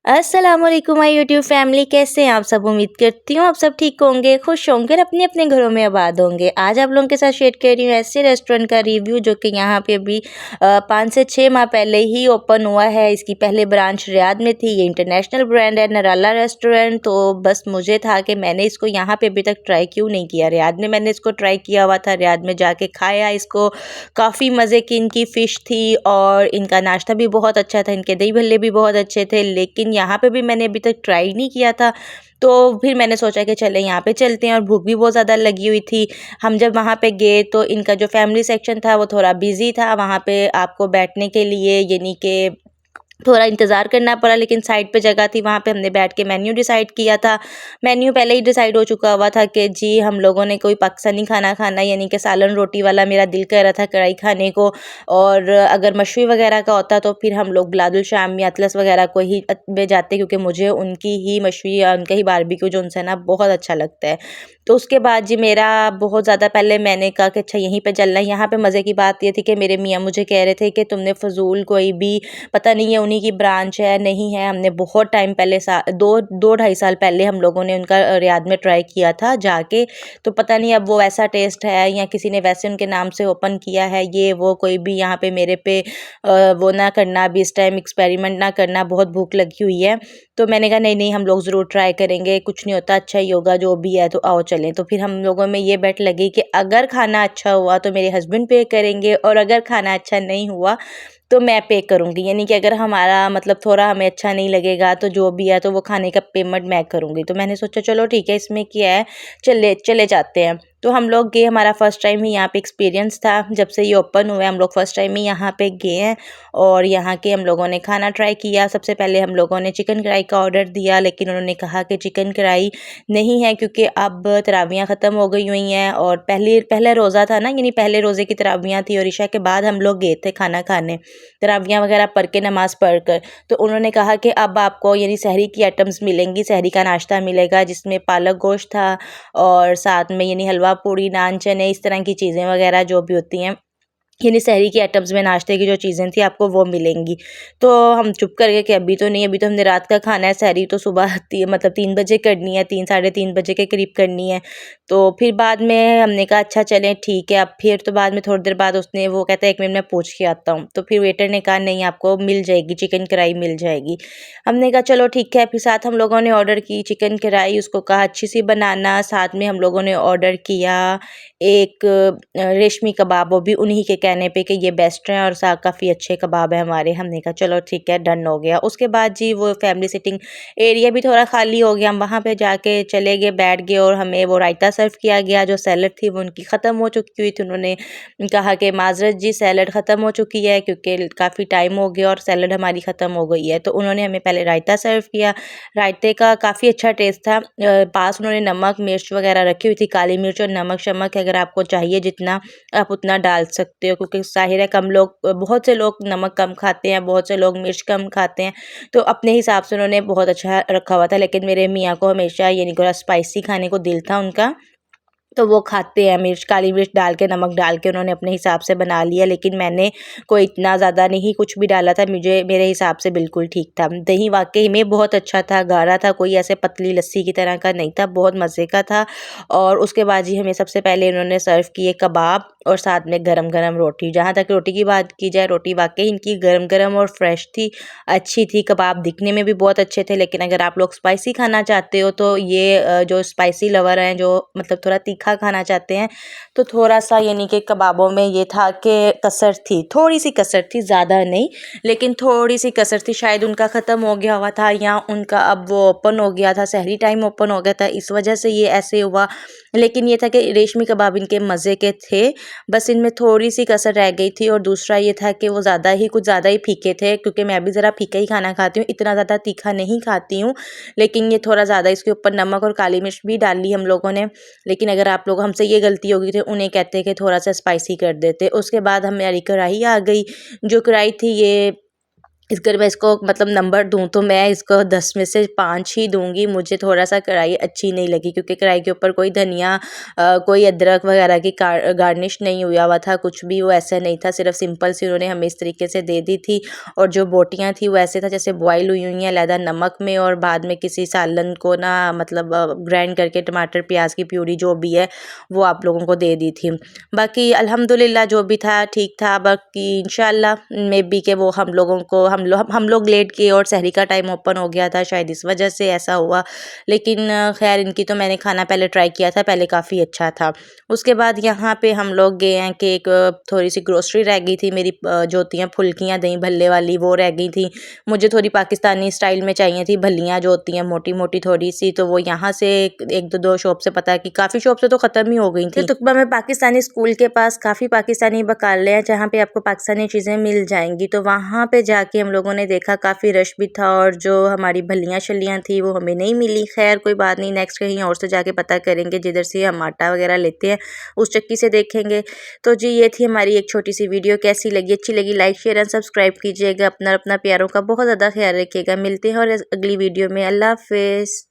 अस्सलामुअलैकुम my YouTube family, कैसे हैं आप सब। उम्मीद करती हूँ आप सब ठीक होंगे, खुश होंगे और अपने अपने घरों में आबाद होंगे। आज आप लोगों के साथ शेयर कर रही हूँ ऐसे रेस्टोरेंट का रिव्यू जो कि यहाँ पे अभी 5 से 6 माह पहले ही ओपन हुआ है। इसकी पहले ब्रांच रियाद में थी। ये इंटरनेशनल ब्रांड है नराला रेस्टोरेंट। तो बस मुझे था कि मैंने इसको यहाँ पे अभी तक ट्राई क्यों नहीं किया। रियाद में मैंने इसको ट्राई किया हुआ था, रियाद में जाके खाया इसको, काफ़ी मज़े की इनकी फ़िश थी और इनका नाश्ता भी बहुत अच्छा था, इनके दही भल्ले भी बहुत अच्छे थे। लेकिन यहाँ पे भी मैंने अभी तक ट्राई नहीं किया था। तो फिर मैंने सोचा कि चले यहाँ पे चलते हैं और भूख भी बहुत ज़्यादा लगी हुई थी। हम जब वहाँ पे गए तो इनका जो फैमिली सेक्शन था वो थोड़ा बिजी था। वहाँ पे आपको बैठने के लिए यानी कि थोड़ा इंतज़ार करना पड़ा, लेकिन साइड पे जगह थी, वहाँ पे हमने बैठ के मेन्यू डिसाइड किया था। मेन्यू पहले ही डिसाइड हो चुका हुआ था कि जी हम लोगों ने कोई पाकिस्तानी खाना खाना, यानी कि सालन रोटी वाला मेरा दिल कर रहा था कढ़ाई खाने को। और अगर मशवी वगैरह का होता तो फिर हम लोग बिलादुल शाम या अतलस वगैरह को ही में जाते, क्योंकि मुझे उनकी ही मशवी या उनका ही बारबेक्यू जो उनसे ना बहुत अच्छा लगता है। तो उसके बाद जी मेरा बहुत ज़्यादा पहले मैंने कहा कि अच्छा यहीं पे चलना है। यहाँ पे मज़े की बात ये थी कि मेरे मियाँ मुझे कह रहे थे कि तुमने फ़ज़ूल कोई भी, पता नहीं है उन्हीं की ब्रांच है नहीं है। हमने बहुत टाइम पहले दो ढाई साल पहले हम लोगों ने उनका रियाद में ट्राई किया था जाके। तो पता नहीं अब वो वैसा टेस्ट है या किसी ने वैसे उनके नाम से ओपन किया है, ये वो कोई भी यहाँ पे मेरे पे वो ना करना, अभी इस टाइम एक्सपेरिमेंट ना करना, बहुत भूख लगी हुई है। तो मैंने कहा नहीं नहीं हम लोग ज़रूर ट्राई करेंगे, कुछ नहीं होता, अच्छा ही होगा जो भी है, तो आओ चलें। तो फिर हम लोगों में ये बेट लगी कि अगर खाना अच्छा हुआ तो मेरे हस्बैंड पे करेंगे और अगर खाना अच्छा नहीं हुआ तो मैं पे करूँगी। यानी कि अगर हमारा मतलब थोड़ा हमें अच्छा नहीं लगेगा तो जो भी है तो वो खाने का पेमेंट मैं करूँगी। तो मैंने सोचा चलो ठीक है, इसमें क्या है, चले चले जाते हैं। तो हम लोग गए, हमारा फ़र्स्ट टाइम ही यहाँ पे एक्सपीरियंस था। जब से ये ओपन हुआ है हम लोग फ़र्स्ट टाइम ही यहाँ पे गए हैं और यहाँ के हम लोगों ने खाना ट्राई किया। सबसे पहले हम लोगों ने चिकन कढ़ाई का ऑर्डर दिया, लेकिन उन्होंने कहा कि चिकन कढ़ाई नहीं है क्योंकि अब तरावियाँ ख़त्म हो गई हुई हैं और पहला रोज़ा था ना, यानी पहले रोज़े की तरावियाँ थी और इशा के बाद हम लोग गए थे खाना खाने, तरावियाँ वगैरह पढ़ के नमाज़ पढ़ कर। तो उन्होंने कहा कि अब आपको यानी सहरी की आइटम्स मिलेंगी, सहरी का नाश्ता मिलेगा जिसमें पालक गोश्त था और साथ में यानी हलवा पूड़ी नान चने इस तरह की चीज़ें वगैरह जो भी होती हैं, यानी सहरी की आइटम्स में नाश्ते की जो चीज़ें थी आपको वो मिलेंगी। तो हम चुप कर गए कि अभी तो नहीं, अभी तो हमने रात का खाना है, सहरी तो सुबह मतलब 3 बजे करनी है, 3 साढ़े 3 बजे के करीब करनी है। तो फिर बाद में हमने कहा अच्छा चलें ठीक है। अब फिर तो बाद में थोड़ी देर बाद उसने वो कहता है 1 मिनट मैं पूछ के आता हूँ। तो फिर वेटर ने कहा नहीं आपको मिल जाएगी, चिकन कढ़ाई मिल जाएगी। हमने कहा चलो ठीक है। फिर साथ हम लोगों ने ऑर्डर की चिकन कढ़ाई, उसको कहा अच्छी सी बनाना। साथ में हम लोगों ने ऑर्डर किया एक रेशमी कबाब, वो भी उन्हीं के कहने पे कि ये बेस्ट हैं और काफ़ी अच्छे कबाब है हमारे। हमने कहा चलो ठीक है, डन हो गया। उसके बाद जी वो फैमिली सिटिंग एरिया भी थोड़ा खाली हो गया, हम वहाँ पे जाके चले गए, बैठ गए और हमें वो रायता सर्व किया गया। जो सैलड थी वो उनकी ख़त्म हो चुकी हुई थी। उन्होंने कहा कि माजरत जी सैलड ख़त्म हो चुकी है क्योंकि काफ़ी टाइम हो गया और सैलड हमारी ख़त्म हो गई है। तो उन्होंने हमें पहले रायता सर्व किया। रायते का काफ़ी अच्छा टेस्ट था। पास उन्होंने नमक मिर्च वगैरह रखी हुई थी, काली मिर्च और नमक शमक अगर आपको चाहिए जितना आप उतना डाल सकते हो, क्योंकि ज़ाहिर है कम लोग, बहुत से लोग नमक कम खाते हैं, बहुत से लोग मिर्च कम खाते हैं। तो अपने हिसाब से उन्होंने बहुत अच्छा रखा हुआ था। लेकिन मेरे मियाँ को हमेशा यानी थोड़ा स्पाइसी खाने को दिल था उनका, तो वो खाते हैं मिर्च, काली मिर्च डाल के नमक डाल के उन्होंने अपने हिसाब से बना लिया। लेकिन मैंने कोई इतना ज़्यादा नहीं कुछ भी डाला था, मुझे मेरे हिसाब से बिल्कुल ठीक था। दही वाकई में बहुत अच्छा था, गाढ़ा था, कोई ऐसे पतली लस्सी की तरह का नहीं था, बहुत मज़े का था। और उसके बाद जी हमें सबसे पहले उन्होंने सर्व किए कबाब और साथ में गरम गरम रोटी। जहाँ तक रोटी की बात की जाए, रोटी वाकई इनकी गरम गरम और फ्रेश थी, अच्छी थी। कबाब दिखने में भी बहुत अच्छे थे। लेकिन अगर आप लोग स्पाइसी खाना चाहते हो तो ये जो स्पाइसी लवर हैं, जो मतलब थोड़ा तीखा खाना चाहते हैं, तो थोड़ा सा यानी कि कबाबों में ये था कि कसर थी, थोड़ी सी कसर थी, ज़्यादा नहीं लेकिन थोड़ी सी कसर थी। शायद उनका ख़त्म हो गया हुआ था या उनका अब वो ओपन हो गया था, सहरी टाइम ओपन हो गया था, इस वजह से ये ऐसे हुआ। लेकिन ये था कि रेशमी कबाब इनके मज़े के थे, बस इनमें थोड़ी सी कसर रह गई थी। और दूसरा ये था कि वो कुछ ज़्यादा ही फीके थे, क्योंकि मैं भी ज़रा फीका ही खाना खाती हूँ, इतना ज़्यादा तीखा नहीं खाती हूँ। लेकिन ये थोड़ा ज़्यादा, इसके ऊपर नमक और काली मिर्च भी डाल ली हम लोगों ने। लेकिन अगर आप लोग, हमसे ये गलती होगी तो उन्हें कहते कि थोड़ा सा स्पाइसी कर देते। उसके बाद हमारी कढ़ाई आ गई। जो कढ़ाई थी ये अगर मैं इसको मतलब नंबर दूँ तो मैं इसको 10 में से 5 ही दूँगी। मुझे थोड़ा-सा कढ़ाई अच्छी नहीं लगी क्योंकि कढ़ाई के ऊपर कोई धनिया कोई अदरक वगैरह की गार्निश नहीं हुआ हुआ था, कुछ भी वो ऐसा नहीं था, सिर्फ़ सिंपल सी उन्होंने हमें इस तरीके से दे दी थी। और जो बोटियाँ थी वो ऐसे था जैसे बॉयल हुई हुई हैं अलहदा नमक में, और बाद में किसी सालन को ना मतलब ग्राइंड करके टमाटर प्याज की प्यूरी जो भी है वो आप लोगों को दे दी थी। बाकी अल्हम्दुलिल्लाह जो भी था ठीक था। बाकी इंशाल्लाह मे बी के वो हम लोग लेट किए और सहरी का टाइम ओपन हो गया था, शायद इस वजह से ऐसा हुआ। लेकिन खैर इनकी तो मैंने खाना पहले ट्राई किया था, पहले काफ़ी अच्छा था। उसके बाद यहाँ पे हम लोग गए हैं कि एक थोड़ी सी ग्रोसरी रह गई थी मेरी, जो होती हैं फुल्कियाँ दही भल्ले वाली वो रह गई थी। मुझे थोड़ी पाकिस्तानी स्टाइल में चाहिए थी भल्लियाँ जो होती हैं मोटी मोटी थोड़ी सी, तो वो यहाँ से एक दो शॉप से पता है कि काफ़ी शॉप से तो ख़त्म ही हो गई थी। तुकबा में पाकिस्तानी स्कूल के पास काफ़ी पाकिस्तानी बकाले हैं जहाँ पे आपको पाकिस्तानी चीज़ें मिल जाएंगी, तो वहाँ पे जाके हम लोगों ने देखा काफ़ी रश भी था और जो हमारी भल्लियाँ शल्लियाँ थी वो हमें नहीं मिली। खैर कोई बात नहीं, नेक्स्ट कहीं और से जाके पता करेंगे, जिधर से हम आटा वगैरह लेते हैं उस चक्की से देखेंगे। तो जी ये थी हमारी एक छोटी सी वीडियो, कैसी लगी, अच्छी लगी लाइक शेयर एंड सब्सक्राइब कीजिएगा। अपना प्यारों का बहुत ज़्यादा ख्याल रखिएगा। मिलते हैं और अगली वीडियो में। अल्लाह हाफिज़।